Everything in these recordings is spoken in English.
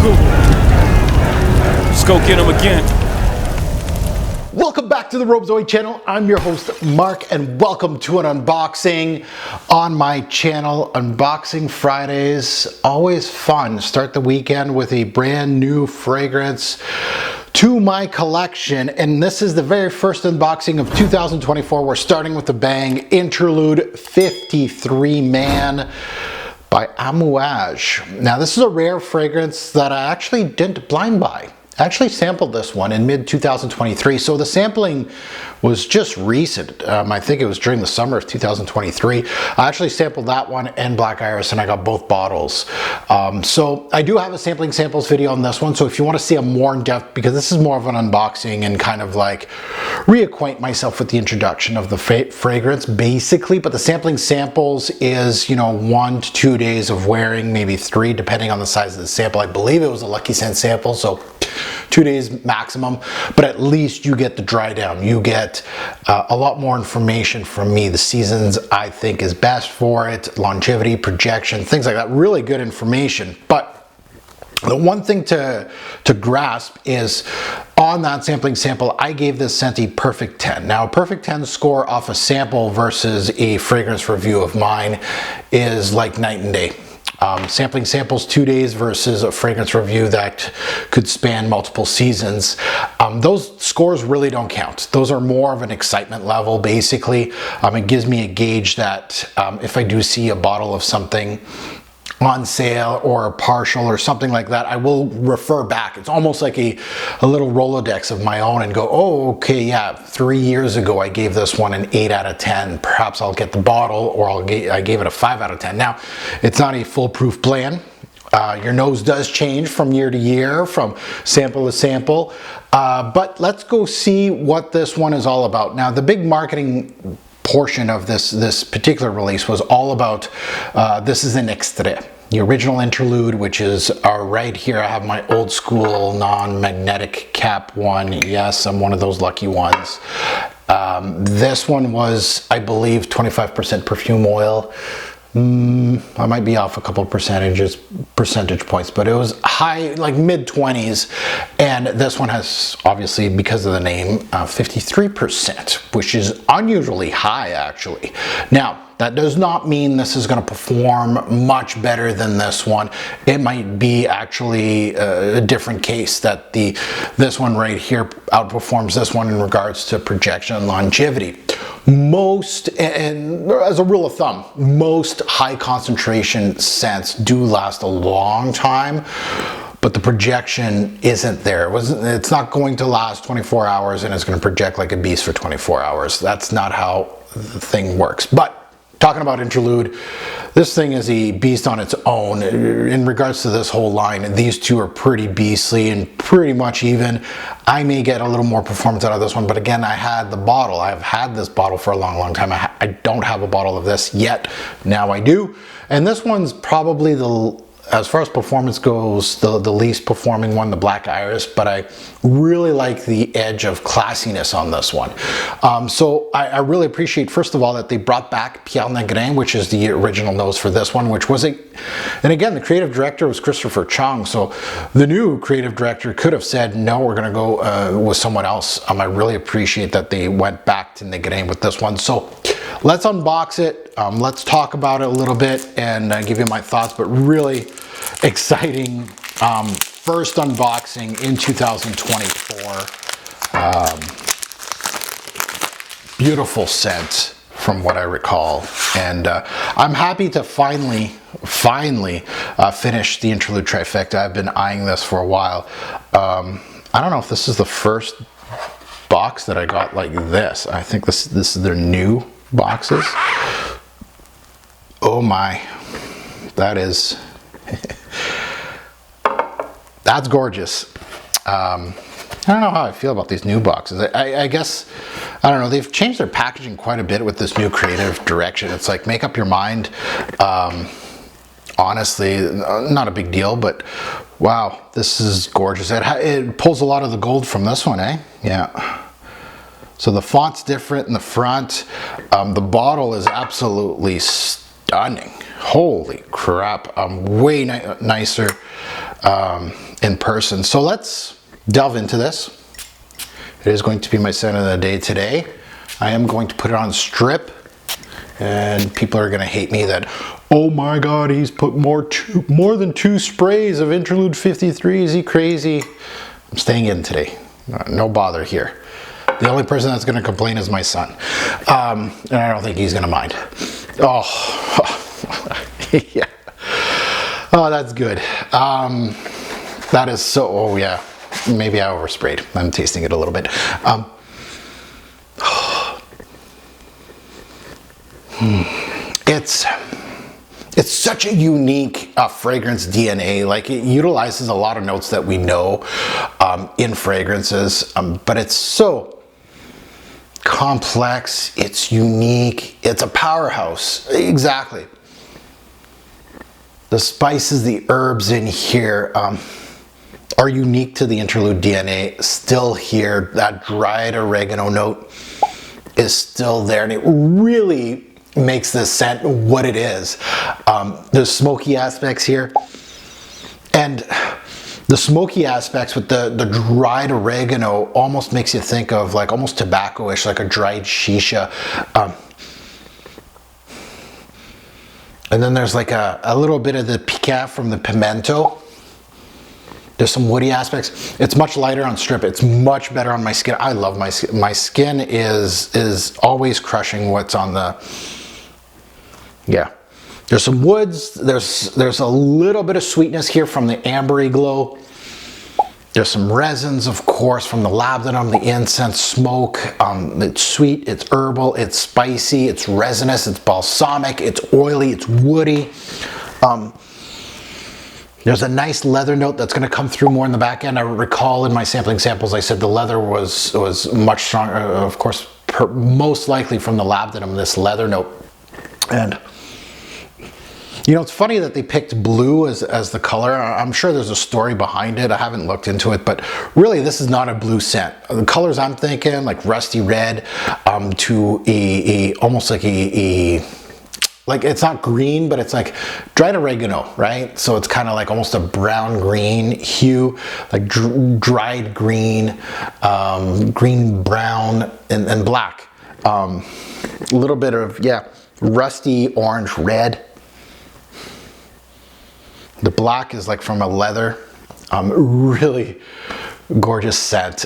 Google. Let's go get him again. Welcome back to the Robezoid channel. I'm your host, Mark, and welcome to an unboxing on my channel. Unboxing Fridays, always fun. Start the weekend with a brand new fragrance to my collection, and this is the very first unboxing of 2024. We're starting with a bang. Interlude 53 Man by Amouage. Now, this is a rare fragrance that I actually didn't blind buy. I actually sampled this one in mid-2023, so the sampling was just recent. I think it was during the summer of 2023. I actually sampled that one and Black Iris, and I got both bottles. So I do have a sampling samples video on this one, so if you want to see a more in-depth, because this is more of an unboxing and kind of like reacquaint myself with the introduction of the fragrance, basically. But the sampling samples is, you know, 1 to 2 days of wearing, maybe 3, depending on the size of the sample. I believe it was a Lucky Scent sample, so 2 days maximum, but at least you get the dry down. You get a lot more information from me. The seasons I think is best for it, longevity, projection, things like that. Really good information. But the one thing to grasp is on that sampling sample, I gave this scent a perfect 10. Now, a perfect 10 score off a sample versus a fragrance review of mine is like night and day. Sampling samples 2 days versus a fragrance review that could span multiple seasons. Those scores really don't count. Those are more of an excitement level, basically. It gives me a gauge that if I do see a bottle of something on sale or a partial or something like that, I will refer back. It's almost like a little Rolodex of my own and go, oh, okay, yeah, 3 years ago I gave this one an 8 out of 10. Perhaps I'll get the bottle, or I gave it a 5 out of 10. Now, it's not a foolproof plan. Your nose does change from year to year, from sample to sample, but let's go see what this one is all about. Now, the big marketing portion of this particular release was all about, this is an Extrait, the original Interlude, which is right here. I have my old school non-magnetic cap one. Yes, I'm one of those lucky ones. This one was, I believe, 25% perfume oil. I might be off a couple of percentage points, but it was high, like mid-20s, and this one has, obviously, because of the name, 53%, which is unusually high, actually. Now, that does not mean this is going to perform much better than this one. It might be actually a different case, that this one right here outperforms this one in regards to projection and longevity. Most, and as a rule of thumb, most high concentration scents do last a long time, but the projection isn't there. It's not going to last 24 hours and it's going to project like a beast for 24 hours. That's not how the thing works. But talking about Interlude, this thing is a beast on its own. In regards to this whole line, these two are pretty beastly and pretty much even. I may get a little more performance out of this one, but again, I had the bottle. I've had this bottle for a long time. I don't have a bottle of this yet. Now I do. And this one's probably as far as performance goes, the least performing one, the Black Iris, but I really like the edge of classiness on this one. So I really appreciate, first of all, that they brought back Pierre Negrin, which is the original nose for this one, which was and again, the creative director was Christopher Chong, so the new creative director could have said, no, we're gonna go with someone else. I really appreciate that they went back to Negrin with this one. So let's unbox it. Let's talk about it a little bit and give you my thoughts, but really exciting first unboxing in 2024. Beautiful scent from what I recall, and I'm happy to finally finish the Interlude trifecta. I've been eyeing this for a while. I don't know if this is the first box that I got like this. I think this is their new boxes. Oh my, that is that's gorgeous. I don't know how I feel about these new boxes. I guess, I don't know, they've changed their packaging quite a bit with this new creative direction. It's like, make up your mind. Honestly, not a big deal, but wow, this is gorgeous. It pulls a lot of the gold from this one, eh? Yeah. So the font's different in the front. The bottle is absolutely stunning. Holy crap, way nicer in person. So let's delve into this. It is going to be my scent of the day today. I am going to put it on strip, and people are going to hate me that, oh my god, he's put more than 2 sprays of Interlude 53. Is he crazy? I'm staying in today. No bother here. The only person that's going to complain is my son, and I don't think he's going to mind. Oh, yeah. Oh, that's good. That is so. Oh yeah. Maybe I oversprayed. I'm tasting it a little bit. It's such a unique fragrance DNA. Like, it utilizes a lot of notes that we know in fragrances, but it's so complex. It's unique. It's a powerhouse. Exactly. The spices, the herbs in here are unique to the Interlude DNA. Still here. That dried oregano note is still there, and it really makes this scent what it is. There's smoky aspects here, and the smoky aspects with the dried oregano almost makes you think of like almost tobacco-ish, like a dried shisha. And then there's like a little bit of the piquant from the pimento. There's some woody aspects. It's much lighter on strip. It's much better on my skin. I love my skin. My skin is always crushing what's on the, yeah. There's some woods. There's a little bit of sweetness here from the ambery glow. There's some resins, of course, from the labdanum, the incense, smoke. It's sweet, it's herbal, it's spicy, it's resinous, it's balsamic, it's oily, it's woody. There's a nice leather note that's going to come through more in the back end. I recall in my sampling samples, I said the leather was much stronger, of course, most likely from the labdanum, this leather note. And you know, it's funny that they picked blue as the color. I'm sure there's a story behind it. I haven't looked into it, but really this is not a blue scent. The colors I'm thinking, like rusty red, to a almost like like, it's not green, but it's like dried oregano, right? So it's kind of like almost a brown green hue, like dried green, green brown, and black. A little bit of, yeah, rusty orange red. The black is like from a leather. Really gorgeous scent.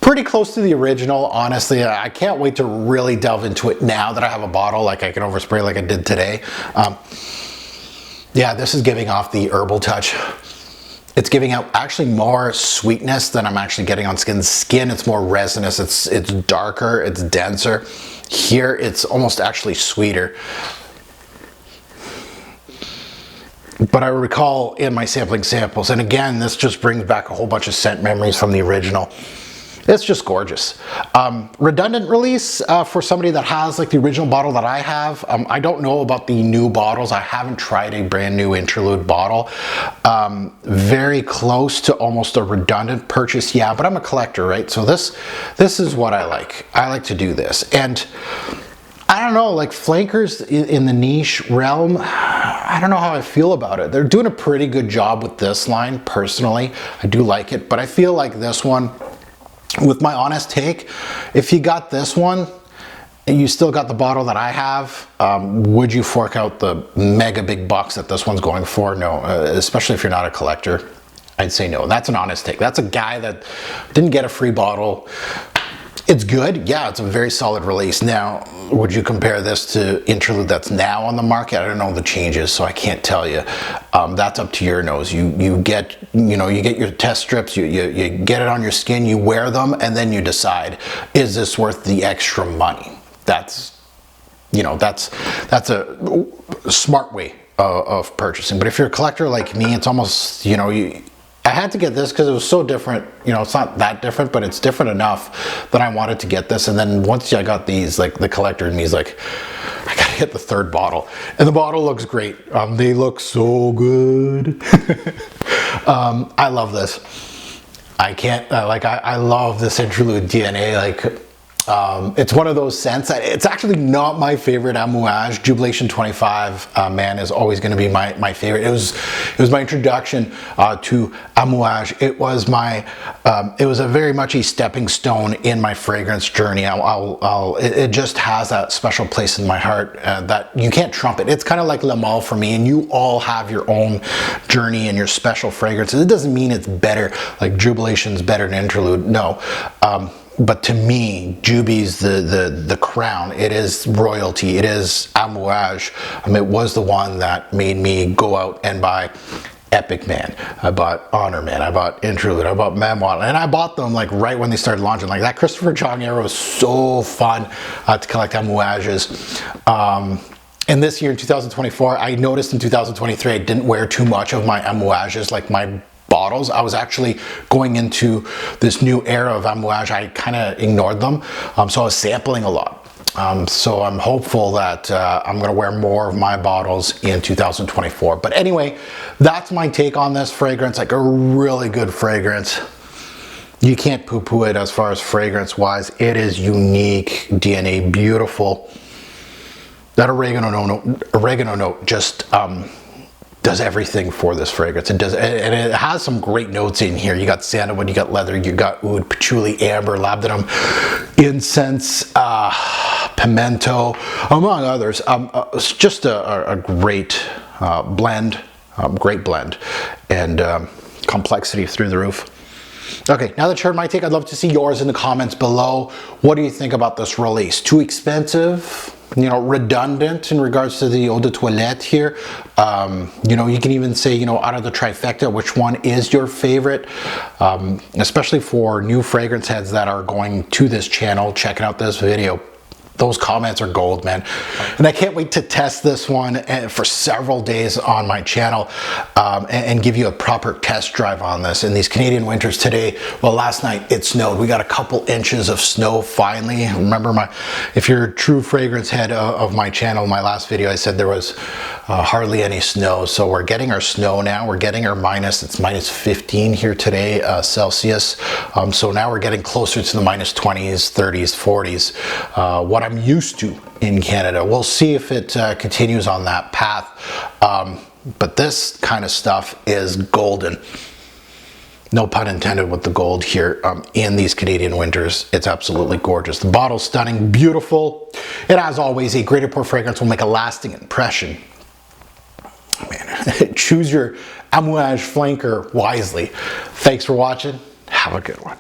Pretty close to the original, honestly. I can't wait to really delve into it now that I have a bottle, like I can overspray like I did today. Yeah, this is giving off the herbal touch. It's giving out actually more sweetness than I'm actually getting on skin. Skin, it's more resinous, it's darker, it's denser. Here, it's almost actually sweeter. But I recall in my sampling samples, and again, this just brings back a whole bunch of scent memories from the original. It's just gorgeous. Redundant release for somebody that has like the original bottle that I have. I don't know about the new bottles. I haven't tried a brand new Interlude bottle. Very close to almost a redundant purchase, yeah, but I'm a collector, right? So this is what I like. I like to do this. And I don't know, like flankers in the niche realm, I don't know how I feel about it. They're doing a pretty good job with this line, personally. I do like it, but I feel like this one, with my honest take, if you got this one, and you still got the bottle that I have, would you fork out the mega big bucks that this one's going for? No, especially if you're not a collector. I'd say no. That's an honest take. That's a guy that didn't get a free bottle. It's good, yeah, it's a very solid release. Now, would you compare this to Interlude that's now on the market? I don't know the changes, so I can't tell you. That's up to your nose. You get your test strips, you get it on your skin, you wear them, and then you decide, is this worth the extra money? That's a smart way of purchasing. But if you're a collector like me, it's almost, I had to get this because it was so different. It's not that different, but it's different enough that I wanted to get this. And then once I got these, like the collector in me is like, I gotta get the third bottle. And the bottle looks great. They look so good. I love this. I can't, I love this Interlude DNA. Like, It's one of those scents that it's actually not my favorite Amouage. Jubilation 25 man is always going to be my favorite. It was my introduction to Amouage. It was a very much a stepping stone in my fragrance journey. It just has that special place in my heart that you can't trump it. It's kind of like Le Male for me, and you all have your own journey and your special fragrances. It doesn't mean it's better, like Jubilation's better than Interlude. No. But to me, Juby's the crown. It is royalty. It is Amouage. It was the one that made me go out and buy Epic Man. I bought Honor Man. I bought Interlude. I bought Memoir. And I bought them like right when they started launching. Like that Christopher Chong era was so fun to collect Amouages. And this year in 2024, I noticed in 2023, I didn't wear too much of my Amouages, like my bottles. I was actually going into this new era of Amouage. I kind of ignored them, so I was sampling a lot. So I'm hopeful that I'm going to wear more of my bottles in 2024. But anyway, that's my take on this fragrance. Like a really good fragrance. You can't poo-poo it as far as fragrance wise. It is unique, DNA, beautiful. That oregano note just does everything for this fragrance. It does, and it has some great notes in here. You got sandalwood, you got leather, you got oud, patchouli, amber, labdanum, incense, pimento, among others. It's just a great blend, and complexity through the roof. Okay, now that you heard my take, I'd love to see yours in the comments below. What do you think about this release? Too expensive? You know, redundant in regards to the eau de toilette here. You know, you can even say, you know, out of the trifecta, which one is your favorite? Especially for new fragrance heads that are going to this channel, checking out this video. Those comments are gold, man. And I can't wait to test this one for several days on my channel and give you a proper test drive on this. In these Canadian winters today, well, last night it snowed. We got a couple inches of snow finally. Remember, if you're a true fragrance head of my channel, my last video, I said there was hardly any snow. So we're getting our snow now. We're getting our it's minus 15 here today, Celsius. So now we're getting closer to the minus 20s, 30s, 40s. What I'm used to in Canada. We'll see if it continues on that path. But this kind of stuff is golden. No pun intended with the gold here in these Canadian winters. It's absolutely gorgeous. The bottle's stunning, beautiful. It, as always, a great pour fragrance will make a lasting impression. Man, choose your Amouage flanker wisely. Thanks for watching. Have a good one.